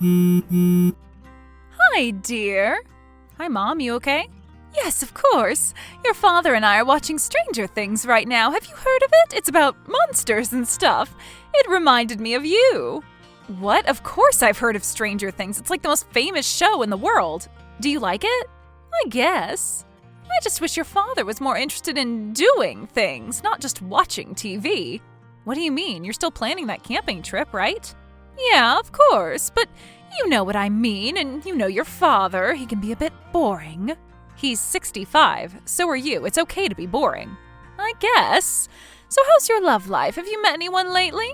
Hi, dear. Hi, Mom, you okay? Yes, of course. Your father and I are watching Stranger Things right now. Have you heard of it? It's about monsters and stuff. It reminded me of you. What? Of course I've heard of Stranger Things. It's like the most famous show in the world. Do you like it? I guess. I just wish your father was more interested in doing things, not just watching TV. What do you mean? You're still planning that camping trip, right? Yeah, of course, but you know what I mean, and you know your father. He can be a bit boring. He's 65, so are you. It's okay to be boring. I guess. So how's your love life? Have you met anyone lately?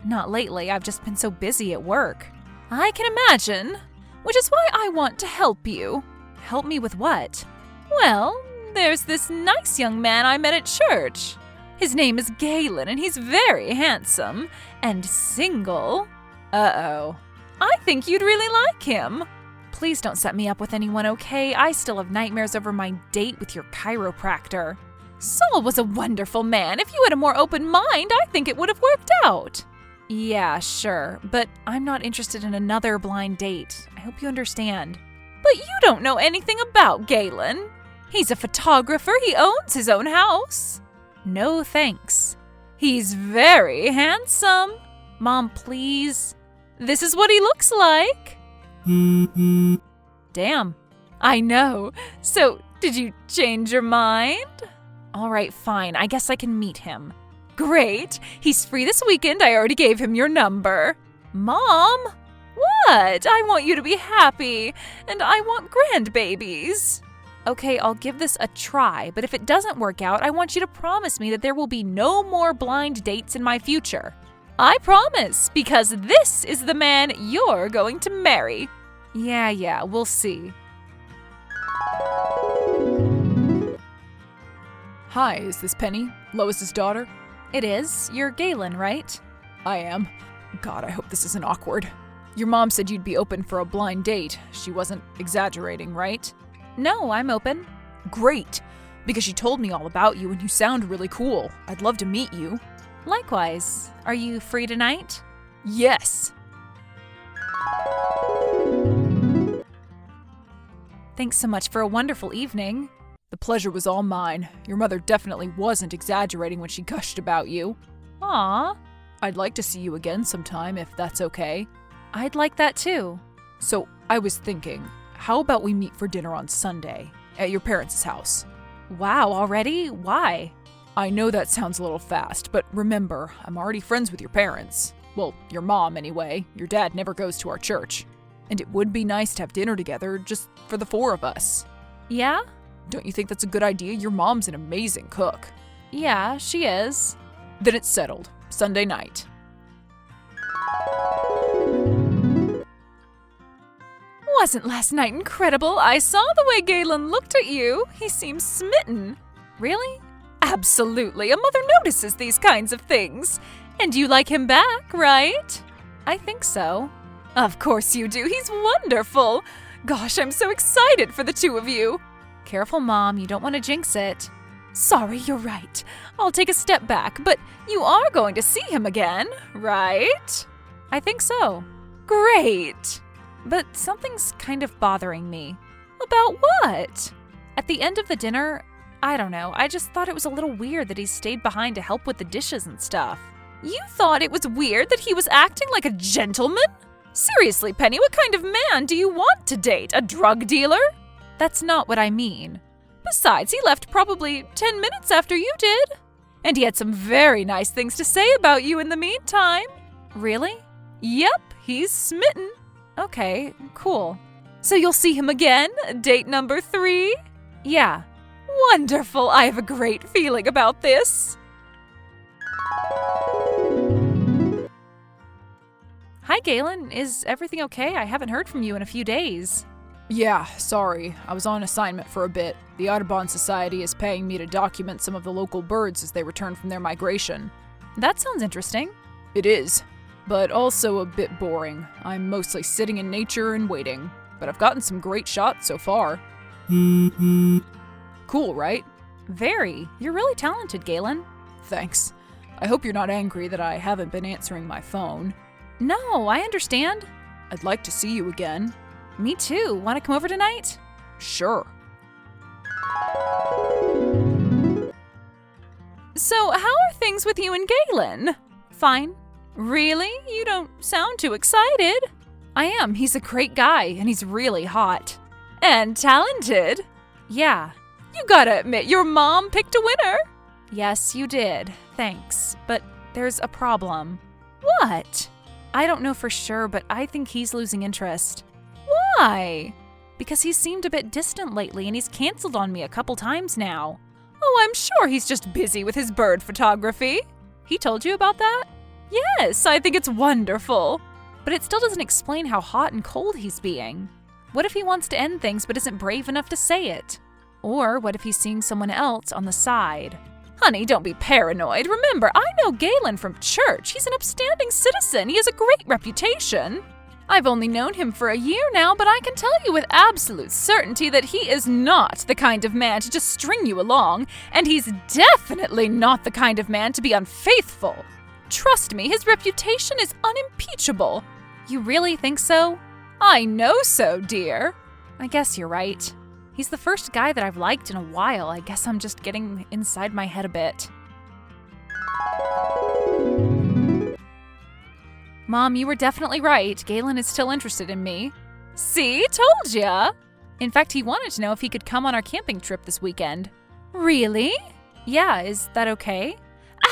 Not lately. I've just been so busy at work. I can imagine. Which is why I want to help you. Help me with what? Well, there's this nice young man I met at church. His name is Galen, and he's very handsome and single. Uh-oh. I think you'd really like him. Please don't set me up with anyone, okay? I still have nightmares over my date with your chiropractor. Saul was a wonderful man. If you had a more open mind, I think it would have worked out. Yeah, sure, but I'm not interested in another blind date. I hope you understand. But you don't know anything about Galen. He's a photographer. He owns his own house. No thanks. He's very handsome. Mom, please. This is what he looks like. Damn. I know. So, did you change your mind? All right, fine. I guess I can meet him. Great. He's free this weekend. I already gave him your number. Mom? What? I want you to be happy. And I want grandbabies. Okay, I'll give this a try, but if it doesn't work out, I want you to promise me that there will be no more blind dates in my future. I promise, because this is the man you're going to marry. Yeah, we'll see. Hi, is this Penny, Lois's daughter? It is. You're Galen, right? I am. God, I hope this isn't awkward. Your mom said you'd be open for a blind date. She wasn't exaggerating, right? No, I'm open. Great, because she told me all about you and you sound really cool. I'd love to meet you. Likewise. Are you free tonight? Yes. Thanks so much for a wonderful evening. The pleasure was all mine. Your mother definitely wasn't exaggerating when she gushed about you. Aw. I'd like to see you again sometime, if that's okay. I'd like that too. So, I was thinking, how about we meet for dinner on Sunday at your parents' house? Wow, already? Why? I know that sounds a little fast, but remember, I'm already friends with your parents. Well, your mom anyway. Your dad never goes to our church. And it would be nice to have dinner together, just for the four of us. Yeah? Don't you think that's a good idea? Your mom's an amazing cook. Yeah, she is. Then it's settled. Sunday night. Wasn't last night incredible? I saw the way Galen looked at you. He seemed smitten. Really? Absolutely. A mother notices these kinds of things. And you like him back, right? I think so. Of course you do. He's wonderful. Gosh, I'm so excited for the two of you. Careful, Mom. You don't want to jinx it. Sorry, you're right. I'll take a step back, but you are going to see him again, right? I think so. Great. But something's kind of bothering me. About what? At the end of the dinner, I don't know, I just thought it was a little weird that he stayed behind to help with the dishes and stuff. You thought it was weird that he was acting like a gentleman? Seriously, Penny, what kind of man do you want to date? A drug dealer? That's not what I mean. Besides, he left probably 10 minutes after you did. And he had some very nice things to say about you in the meantime. Really? Yep, he's smitten. Okay, cool. So you'll see him again? Date number 3? Yeah. Wonderful. I have a great feeling about this. Hi, Galen. Is everything okay? I haven't heard from you in a few days. Yeah, sorry. I was on assignment for a bit. The Audubon Society is paying me to document some of the local birds as they return from their migration. That sounds interesting. It is, but also a bit boring. I'm mostly sitting in nature and waiting, but I've gotten some great shots so far. Cool, right? Very. You're really talented, Galen. Thanks. I hope you're not angry that I haven't been answering my phone. No, I understand. I'd like to see you again. Me too. Want to come over tonight? Sure. So, how are things with you and Galen? Fine. Really? You don't sound too excited. I am. He's a great guy, and he's really hot. And talented. Yeah. You gotta admit, your mom picked a winner. Yes, you did. Thanks. But there's a problem. What? I don't know for sure, but I think he's losing interest. Why? Because he's seemed a bit distant lately, and he's canceled on me a couple times now. Oh, I'm sure he's just busy with his bird photography. He told you about that? Yes, I think it's wonderful. But it still doesn't explain how hot and cold he's being. What if he wants to end things but isn't brave enough to say it? Or what if he's seeing someone else on the side? Honey, don't be paranoid. Remember, I know Galen from church. He's an upstanding citizen. He has a great reputation. I've only known him for a year now, but I can tell you with absolute certainty that he is not the kind of man to just string you along, and he's definitely not the kind of man to be unfaithful. Trust me, his reputation is unimpeachable. You really think so? I know so, dear. I guess you're right. He's the first guy that I've liked in a while. I guess I'm just getting inside my head a bit. Mom, you were definitely right. Galen is still interested in me. See? Told ya! In fact, he wanted to know if he could come on our camping trip this weekend. Really? Yeah, is that okay?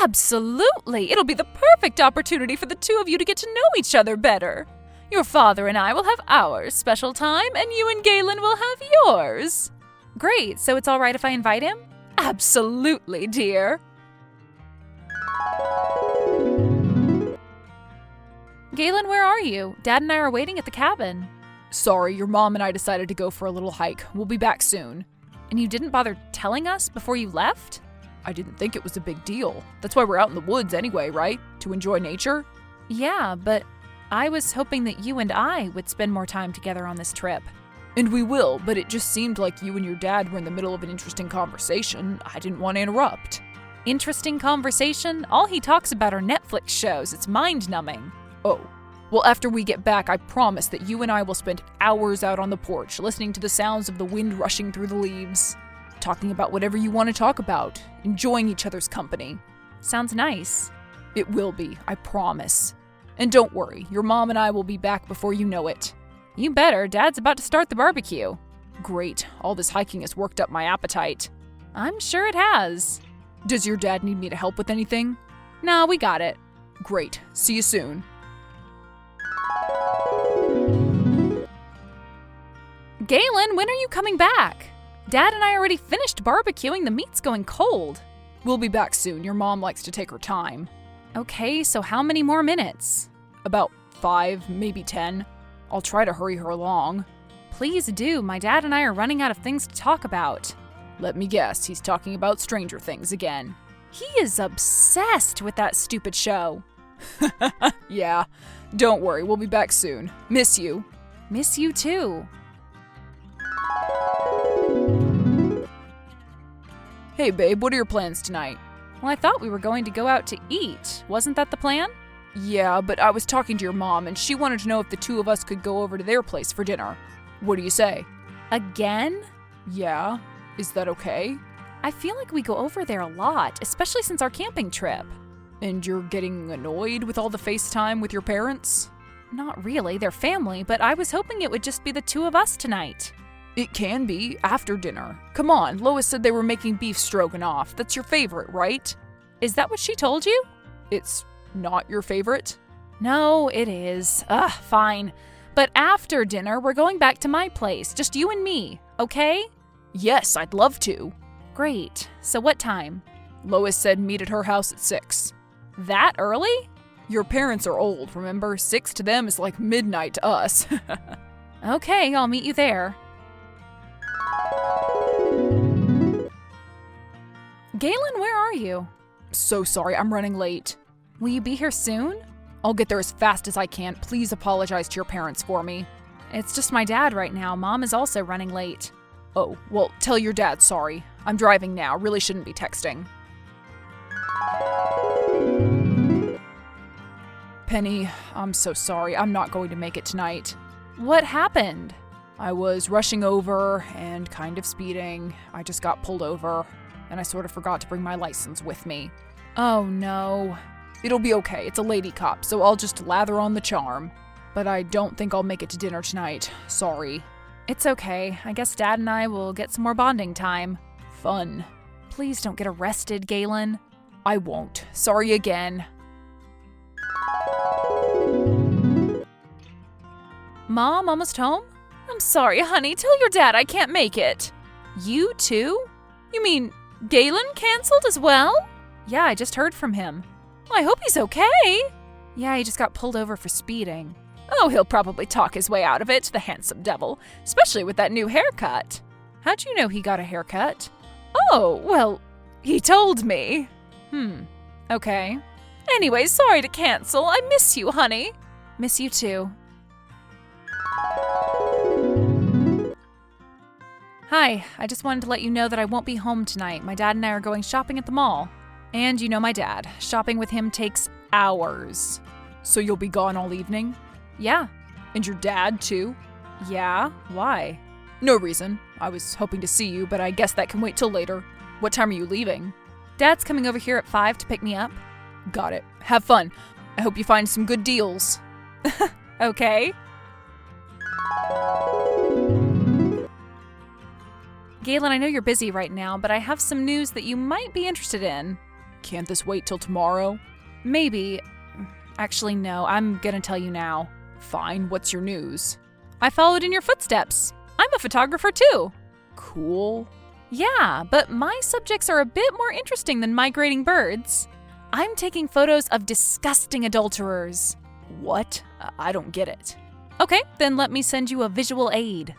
Absolutely! It'll be the perfect opportunity for the two of you to get to know each other better. Your father and I will have our special time, and you and Galen will have yours. Great, so it's all right if I invite him? Absolutely, dear. Galen, where are you? Dad and I are waiting at the cabin. Sorry, your mom and I decided to go for a little hike. We'll be back soon. And you didn't bother telling us before you left? I didn't think it was a big deal. That's why we're out in the woods anyway, right? To enjoy nature? Yeah, but I was hoping that you and I would spend more time together on this trip. And we will, but it just seemed like you and your dad were in the middle of an interesting conversation. I didn't want to interrupt. Interesting conversation? All he talks about are Netflix shows. It's mind-numbing. Oh. Well, after we get back, I promise that you and I will spend hours out on the porch, listening to the sounds of the wind rushing through the leaves, talking about whatever you want to talk about, enjoying each other's company. Sounds nice. It will be, I promise. And don't worry, your mom and I will be back before you know it. You better. Dad's about to start the barbecue. Great. All this hiking has worked up my appetite. I'm sure it has. Does your dad need me to help with anything? No, we got it. Great. See you soon. Galen, when are you coming back? Dad and I already finished barbecuing. The meat's going cold. We'll be back soon. Your mom likes to take her time. Okay, so how many more minutes? About 5, maybe 10. I'll try to hurry her along. Please do. My dad and I are running out of things to talk about. Let me guess, he's talking about Stranger Things again. He is obsessed with that stupid show. Yeah. Don't worry, we'll be back soon. Miss you. Miss you too. Hey babe, what are your plans tonight? Well, I thought we were going to go out to eat. Wasn't that the plan? Yeah, but I was talking to your mom and she wanted to know if the two of us could go over to their place for dinner. What do you say? Again? Yeah. Is that okay? I feel like we go over there a lot, especially since our camping trip. And you're getting annoyed with all the FaceTime with your parents? Not really, they're family, but I was hoping it would just be the two of us tonight. It can be, after dinner. Come on, Lois said they were making beef stroganoff. That's your favorite, right? Is that what she told you? It's not your favorite? No, it is. Fine. But after dinner, we're going back to my place, just you and me, okay? Yes, I'd love to. Great. So what time? Lois said meet at her house at 6. That early? Your parents are old, remember? 6 to them is like midnight to us. Okay, I'll meet you there. Galen, where are you? So sorry, I'm running late. Will you be here soon? I'll get there as fast as I can. Please apologize to your parents for me. It's just my dad right now. Mom is also running late. Oh, well, tell your dad sorry. I'm driving now. Really shouldn't be texting. Penny, I'm so sorry. I'm not going to make it tonight. What happened? I was rushing over and kind of speeding. I just got pulled over, and I sort of forgot to bring my license with me. Oh no. It'll be okay. It's a lady cop, so I'll just lather on the charm. But I don't think I'll make it to dinner tonight. Sorry. It's okay. I guess Dad and I will get some more bonding time. Fun. Please don't get arrested, Galen. I won't. Sorry again. Mom, almost home? I'm sorry, honey. Tell your dad I can't make it. You too? You mean Galen canceled as well? Yeah, I just heard from him. Well, I hope he's okay. Yeah, he just got pulled over for speeding. Oh, he'll probably talk his way out of it, the handsome devil, especially with that new haircut. How'd you know he got a haircut? Oh, well, he told me. Okay. Anyway, sorry to cancel. I miss you, honey. Miss you too. Hi, I just wanted to let you know that I won't be home tonight. My dad and I are going shopping at the mall. And you know my dad. Shopping with him takes hours. So you'll be gone all evening? Yeah. And your dad, too? Yeah? Why? No reason. I was hoping to see you, but I guess that can wait till later. What time are you leaving? Dad's coming over here at 5 to pick me up. Got it. Have fun. I hope you find some good deals. Okay. Galen, I know you're busy right now, but I have some news that you might be interested in. Can't this wait till tomorrow? Maybe. Actually, no. I'm gonna tell you now. Fine. What's your news? I followed in your footsteps. I'm a photographer too. Cool. Yeah, but my subjects are a bit more interesting than migrating birds. I'm taking photos of disgusting adulterers. What? I don't get it. Okay, then let me send you a visual aid.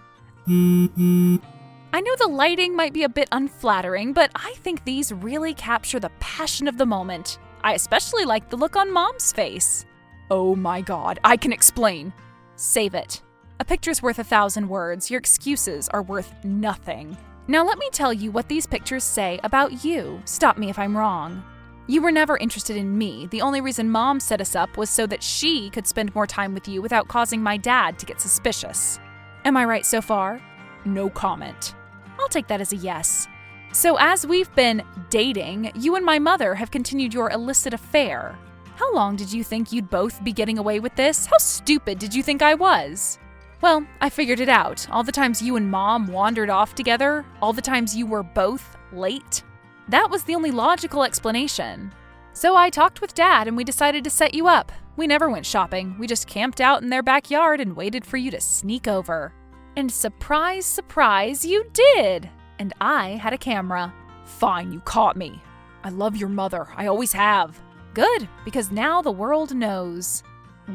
I know the lighting might be a bit unflattering, but I think these really capture the passion of the moment. I especially like the look on Mom's face. Oh my God, I can explain. Save it. A picture's worth 1,000 words. Your excuses are worth nothing. Now let me tell you what these pictures say about you. Stop me if I'm wrong. You were never interested in me. The only reason Mom set us up was so that she could spend more time with you without causing my dad to get suspicious. Am I right so far? No comment. I'll take that as a yes. So as we've been dating, you and my mother have continued your illicit affair. How long did you think you'd both be getting away with this? How stupid did you think I was? Well, I figured it out. All the times you and Mom wandered off together, all the times you were both late. That was the only logical explanation. So I talked with Dad and we decided to set you up. We never went shopping. We just camped out in their backyard and waited for you to sneak over. And surprise, surprise, you did! And I had a camera. Fine, you caught me. I love your mother. I always have. Good, because now the world knows.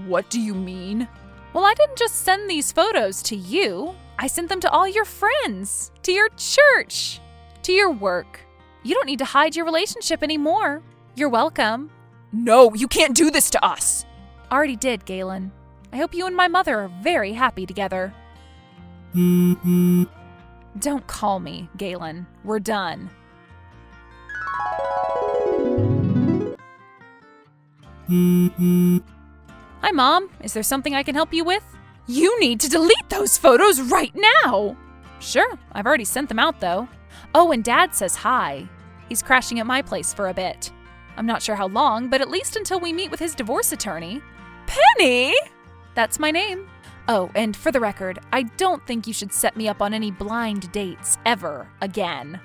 What do you mean? Well, I didn't just send these photos to you. I sent them to all your friends, to your church, to your work. You don't need to hide your relationship anymore. You're welcome. No, you can't do this to us. Already did, Galen. I hope you and my mother are very happy together. Don't call me, Galen. We're done. Hi, Mom. Is there something I can help you with? You need to delete those photos right now. Sure. I've already sent them out, though. Oh, and Dad says hi. He's crashing at my place for a bit. I'm not sure how long, but at least until we meet with his divorce attorney. Penny! That's my name. Oh, and for the record, I don't think you should set me up on any blind dates ever again.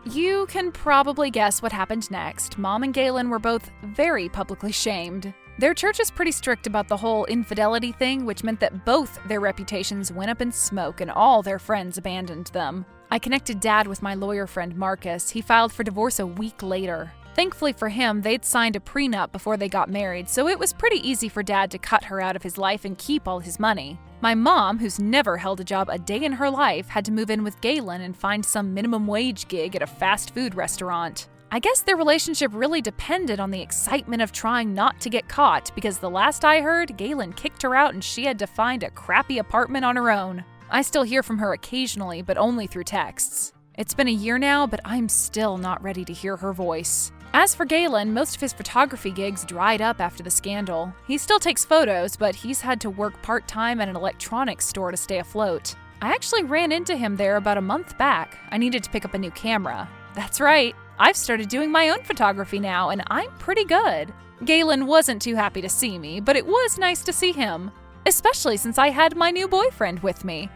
You can probably guess what happened next. Mom and Galen were both very publicly shamed. Their church is pretty strict about the whole infidelity thing, which meant that both their reputations went up in smoke and all their friends abandoned them. I connected Dad with my lawyer friend Marcus. He filed for divorce a week later. Thankfully for him, they'd signed a prenup before they got married, so it was pretty easy for Dad to cut her out of his life and keep all his money. My mom, who's never held a job a day in her life, had to move in with Galen and find some minimum wage gig at a fast food restaurant. I guess their relationship really depended on the excitement of trying not to get caught, because the last I heard, Galen kicked her out and she had to find a crappy apartment on her own. I still hear from her occasionally, but only through texts. It's been a year now, but I'm still not ready to hear her voice. As for Galen, most of his photography gigs dried up after the scandal. He still takes photos, but he's had to work part-time at an electronics store to stay afloat. I actually ran into him there about a month back. I needed to pick up a new camera. That's right, I've started doing my own photography now, and I'm pretty good. Galen wasn't too happy to see me, but it was nice to see him, especially since I had my new boyfriend with me.